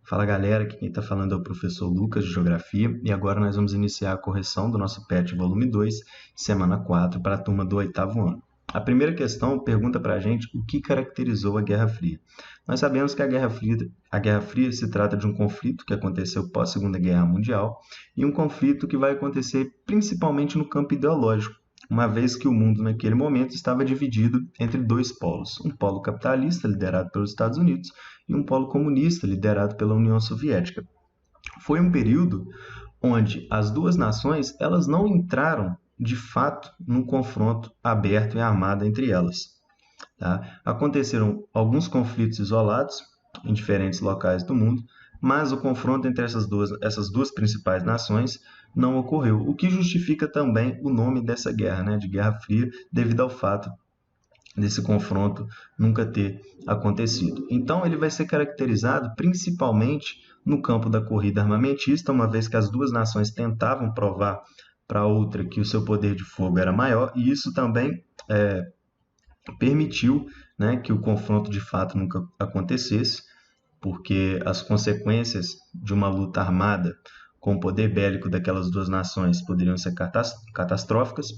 Fala galera, aqui quem está falando é o professor Lucas de Geografia e agora nós vamos iniciar a correção do nosso PET volume 2, semana 4, para a turma do oitavo ano. A primeira questão pergunta para a gente o que caracterizou a Guerra Fria. Nós sabemos que a Guerra Fria se trata de um conflito que aconteceu pós Segunda Guerra Mundial e um conflito que vai acontecer principalmente no campo ideológico, uma vez que o mundo naquele momento estava dividido entre dois polos, um polo capitalista liderado pelos Estados Unidos e um polo comunista liderado pela União Soviética. Foi um período onde as duas nações elas não entraram de fato num confronto aberto e armado entre elas. Tá? Aconteceram alguns conflitos isolados em diferentes locais do mundo, mas o confronto entre essas duas principais nações não ocorreu, o que justifica também o nome dessa guerra, né, de Guerra Fria, devido ao fato desse confronto nunca ter acontecido. Então, ele vai ser caracterizado principalmente no campo da corrida armamentista, uma vez que as duas nações tentavam provar para a outra que o seu poder de fogo era maior, e isso também permitiu, né, que o confronto de fato nunca acontecesse, porque as consequências de uma luta armada com o poder bélico daquelas duas nações poderiam ser catastróficas.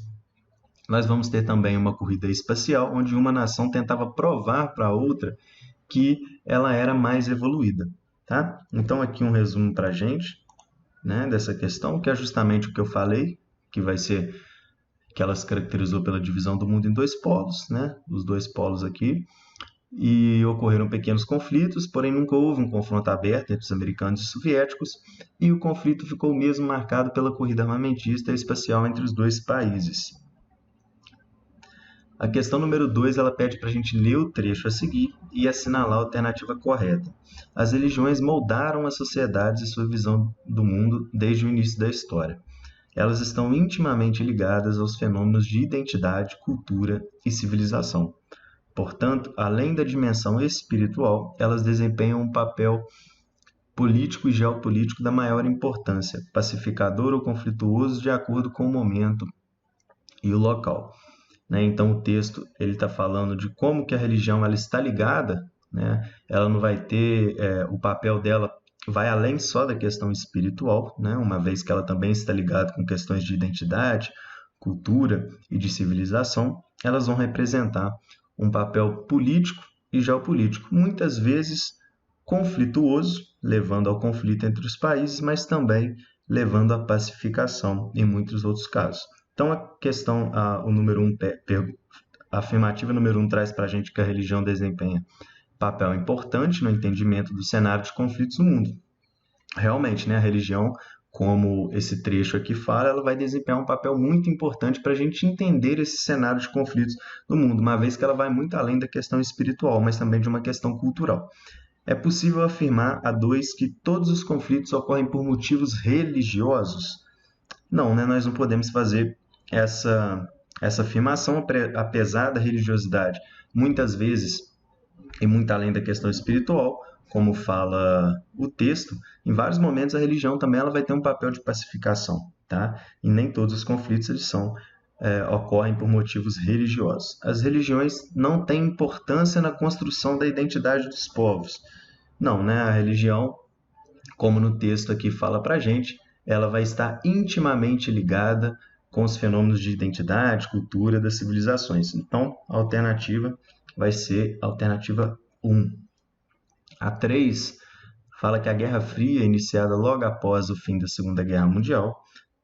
Nós vamos ter também uma corrida espacial, onde uma nação tentava provar para a outra que ela era mais evoluída. Tá? Então, aqui um resumo para a gente, né, dessa questão, que é justamente o que eu falei, que vai ser que ela se caracterizou pela divisão do mundo em dois polos, né, os dois polos aqui, e ocorreram pequenos conflitos, porém nunca houve um confronto aberto entre os americanos e os soviéticos, e o conflito ficou mesmo marcado pela corrida armamentista e espacial entre os dois países. A questão número 2, ela pede para a gente ler o trecho a seguir e assinalar a alternativa correta. As religiões moldaram as sociedades e sua visão do mundo desde o início da história. Elas estão intimamente ligadas aos fenômenos de identidade, cultura e civilização. Portanto, além da dimensão espiritual, elas desempenham um papel político e geopolítico da maior importância, pacificador ou conflituoso de acordo com o momento e o local. Né? Então, o texto ele está falando de como que a religião ela está ligada, né? Ela não vai ter, o papel dela vai além só da questão espiritual, né? Uma vez que ela também está ligada com questões de identidade, cultura e de civilização, elas vão representar um papel político e geopolítico, muitas vezes conflituoso, levando ao conflito entre os países, mas também levando à pacificação em muitos outros casos. Então, a questão, o número 1, a afirmativa número 1 traz para a gente que a religião desempenha papel importante no entendimento do cenário de conflitos no mundo. Realmente, né, a religião, como esse trecho aqui fala, ela vai desempenhar um papel muito importante para a gente entender esse cenário de conflitos no mundo, uma vez que ela vai muito além da questão espiritual, mas também de uma questão cultural. É possível afirmar, a 2, que todos os conflitos ocorrem por motivos religiosos? Não, né? Nós não podemos fazer essa afirmação, apesar da religiosidade, muitas vezes, e muito além da questão espiritual, como fala o texto, em vários momentos a religião também ela vai ter um papel de pacificação, tá? E nem todos os conflitos eles ocorrem por motivos religiosos. As religiões não têm importância na construção da identidade dos povos. Não, né? A religião, como no texto aqui fala para a gente, ela vai estar intimamente ligada com os fenômenos de identidade, cultura das civilizações. Então, a alternativa vai ser a alternativa 1. A 3 fala que a Guerra Fria, iniciada logo após o fim da Segunda Guerra Mundial,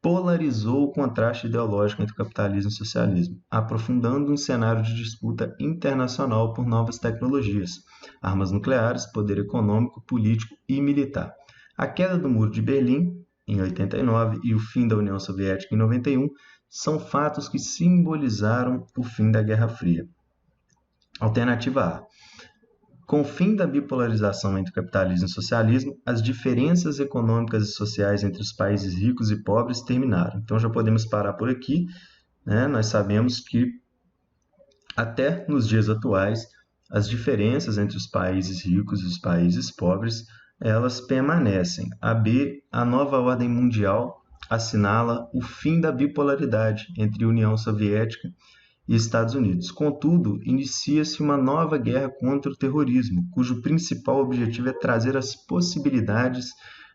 polarizou o contraste ideológico entre o capitalismo e o socialismo, aprofundando um cenário de disputa internacional por novas tecnologias, armas nucleares, poder econômico, político e militar. A queda do Muro de Berlim, em 89, e o fim da União Soviética, em 91, são fatos que simbolizaram o fim da Guerra Fria. Alternativa A. Com o fim da bipolarização entre capitalismo e socialismo, as diferenças econômicas e sociais entre os países ricos e pobres terminaram. Então já podemos parar por aqui, né? Nós sabemos que até nos dias atuais as diferenças entre os países ricos e os países pobres elas permanecem. A B, a nova ordem mundial assinala o fim da bipolaridade entre União Soviética e Estados Unidos. Contudo, inicia-se uma nova guerra contra o terrorismo, cujo principal objetivo é trazer as possibilidades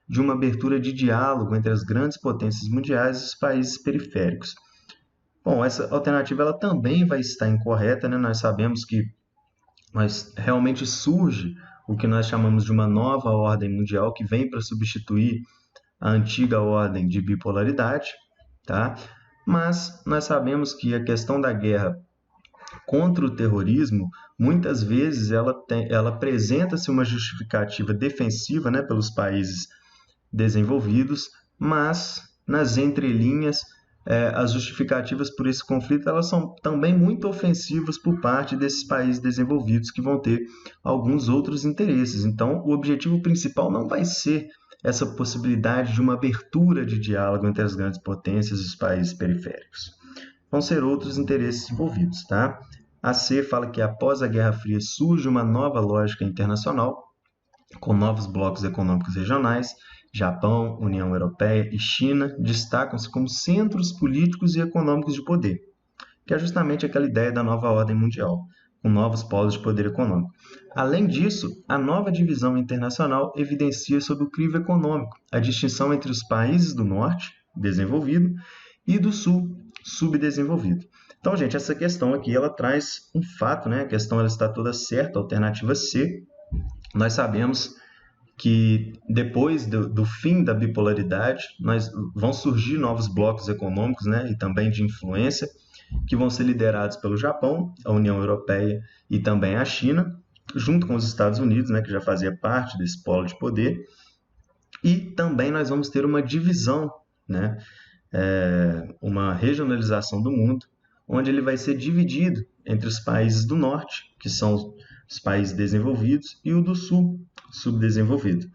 de uma abertura de diálogo entre as grandes potências mundiais e os países periféricos. Bom, essa alternativa ela também vai estar incorreta, né? Nós sabemos que realmente surge o que nós chamamos de uma nova ordem mundial que vem para substituir a antiga ordem de bipolaridade, tá? Mas nós sabemos que a questão da guerra contra o terrorismo, muitas vezes ela apresenta-se uma justificativa defensiva, né, pelos países desenvolvidos, mas nas entrelinhas as justificativas por esse conflito elas são também muito ofensivas por parte desses países desenvolvidos que vão ter alguns outros interesses. Então, o objetivo principal não vai ser essa possibilidade de uma abertura de diálogo entre as grandes potências e os países periféricos. Vão ser outros interesses envolvidos, tá? A C fala que após a Guerra Fria surge uma nova lógica internacional, com novos blocos econômicos regionais. Japão, União Europeia e China destacam-se como centros políticos e econômicos de poder, que é justamente aquela ideia da nova ordem mundial, com novos polos de poder econômico. Além disso, a nova divisão internacional evidencia sobre o crivo econômico a distinção entre os países do norte, desenvolvido, e do sul, subdesenvolvido. Então, gente, essa questão aqui ela traz um fato, né? A questão ela está toda certa, a alternativa C. Nós sabemos que depois do fim da bipolaridade, vão surgir novos blocos econômicos, né, e também de influência, que vão ser liderados pelo Japão, a União Europeia e também a China, junto com os Estados Unidos, né, que já fazia parte desse polo de poder. E também nós vamos ter uma divisão, né, uma regionalização do mundo, onde ele vai ser dividido entre os países do norte, que são os países desenvolvidos, e o do sul, subdesenvolvido,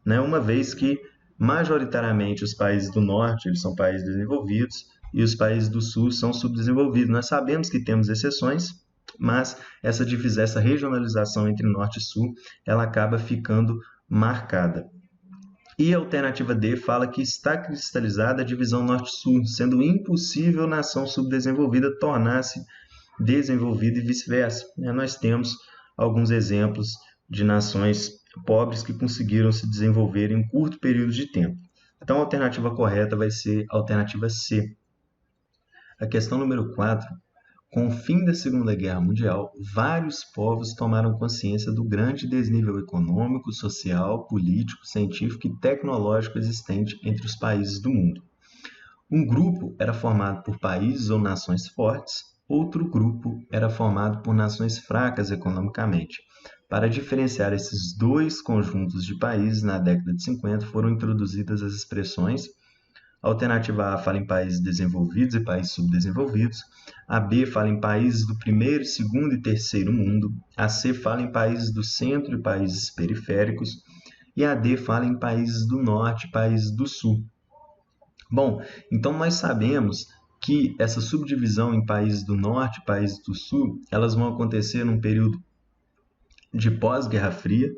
né? Uma vez que majoritariamente os países do norte eles são países desenvolvidos e os países do sul são subdesenvolvidos. Nós sabemos que temos exceções, mas essa divisão, essa regionalização entre norte e sul, ela acaba ficando marcada. E a alternativa D fala que está cristalizada a divisão norte-sul, sendo impossível a nação subdesenvolvida tornar-se desenvolvida e vice-versa. Nós temos alguns exemplos de nações pobres que conseguiram se desenvolver em um curto período de tempo. Então, a alternativa correta vai ser a alternativa C. A questão número 4. Com o fim da Segunda Guerra Mundial, vários povos tomaram consciência do grande desnível econômico, social, político, científico e tecnológico existente entre os países do mundo. Um grupo era formado por países ou nações fortes, outro grupo era formado por nações fracas economicamente. Para diferenciar esses dois conjuntos de países, na década de 50 foram introduzidas as expressões: a alternativa A fala em países desenvolvidos e países subdesenvolvidos, a B fala em países do primeiro, segundo e terceiro mundo, a C fala em países do centro e países periféricos, e a D fala em países do norte e países do sul. Bom, então nós sabemos que essa subdivisão em países do norte e países do sul, elas vão acontecer num período de pós-Guerra Fria,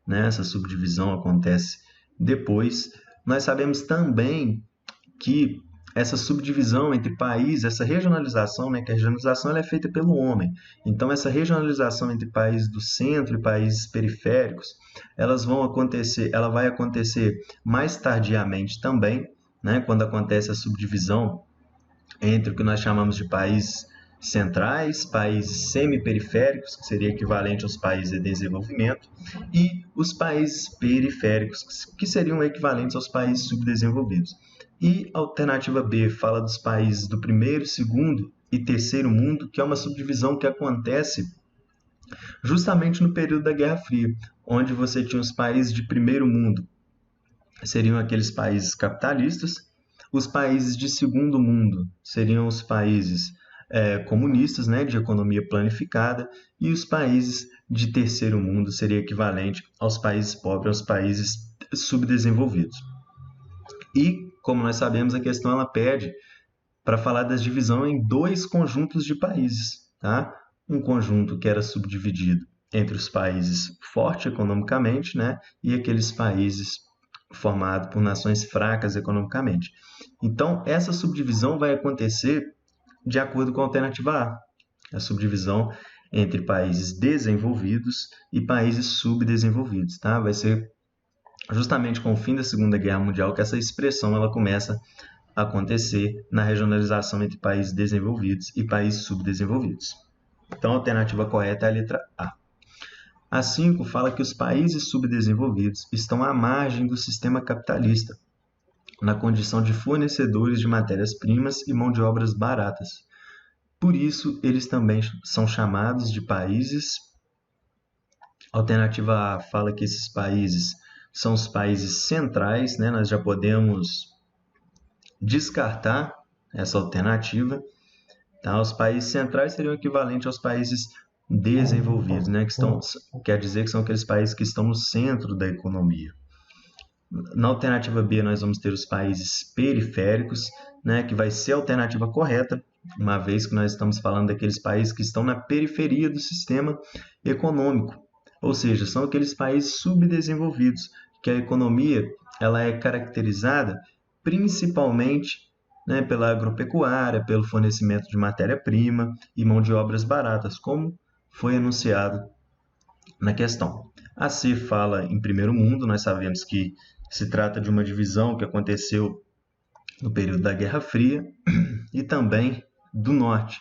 né? Essa subdivisão acontece depois. Nós sabemos também que essa subdivisão entre países, essa regionalização, né, que a regionalização ela é feita pelo homem. Então, essa regionalização entre países do centro e países periféricos, ela vai acontecer mais tardiamente também, né, quando acontece a subdivisão entre o que nós chamamos de países centrais, países semi-periféricos, que seria equivalente aos países em desenvolvimento, e os países periféricos, que seriam equivalentes aos países subdesenvolvidos. E a alternativa B fala dos países do primeiro, segundo e terceiro mundo, que é uma subdivisão que acontece justamente no período da Guerra Fria, onde você tinha os países de primeiro mundo, seriam aqueles países capitalistas, os países de segundo mundo seriam os países comunistas, né, de economia planificada, e os países de terceiro mundo seria equivalente aos países pobres, aos países subdesenvolvidos. E, como nós sabemos, a questão ela pede para falar da divisão em dois conjuntos de países, tá? Um conjunto que era subdividido entre os países fortes economicamente, né, e aqueles países formados por nações fracas economicamente. Então, essa subdivisão vai acontecer de acordo com a alternativa A. a subdivisão entre países desenvolvidos e países subdesenvolvidos, tá? Vai ser justamente com o fim da Segunda Guerra Mundial que essa expressão ela começa a acontecer na regionalização entre países desenvolvidos e países subdesenvolvidos. Então, a alternativa correta é a letra A. A 5 fala que os países subdesenvolvidos estão à margem do sistema capitalista, na condição de fornecedores de matérias-primas e mão de obras baratas. Por isso, eles também são chamados de países. A alternativa A fala que esses países são os países centrais, né? Nós já podemos descartar essa alternativa. Tá? Os países centrais seriam equivalentes aos países desenvolvidos, né? Quer dizer que são aqueles países que estão no centro da economia. Na alternativa B, nós vamos ter os países periféricos, né? Que vai ser a alternativa correta, uma vez que nós estamos falando daqueles países que estão na periferia do sistema econômico, ou seja, são aqueles países subdesenvolvidos, que a economia ela é caracterizada principalmente, né, pela agropecuária, pelo fornecimento de matéria-prima e mão de obras baratas, como foi anunciado na questão. A C fala em primeiro mundo, nós sabemos que se trata de uma divisão que aconteceu no período da Guerra Fria, e também do norte.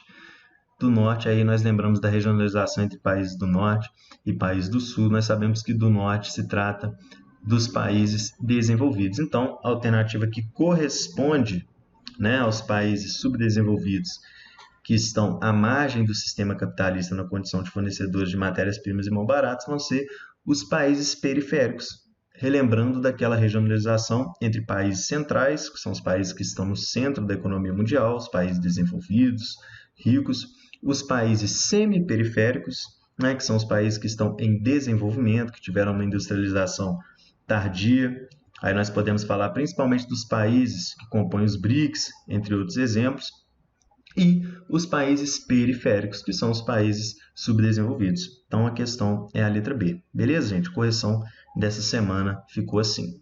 Do norte, aí nós lembramos da regionalização entre países do norte e países do sul. Nós sabemos que do norte se trata dos países desenvolvidos. Então, a alternativa que corresponde, né, aos países subdesenvolvidos que estão à margem do sistema capitalista na condição de fornecedores de matérias-primas e mão baratas vão ser os países periféricos, relembrando daquela regionalização entre países centrais, que são os países que estão no centro da economia mundial, os países desenvolvidos, ricos, os países semi-periféricos, né, que são os países que estão em desenvolvimento, que tiveram uma industrialização tardia. Aí nós podemos falar principalmente dos países que compõem os BRICS, entre outros exemplos, e os países periféricos, que são os países subdesenvolvidos. Então, a questão é a letra B. Beleza, gente? Correção dessa semana ficou assim.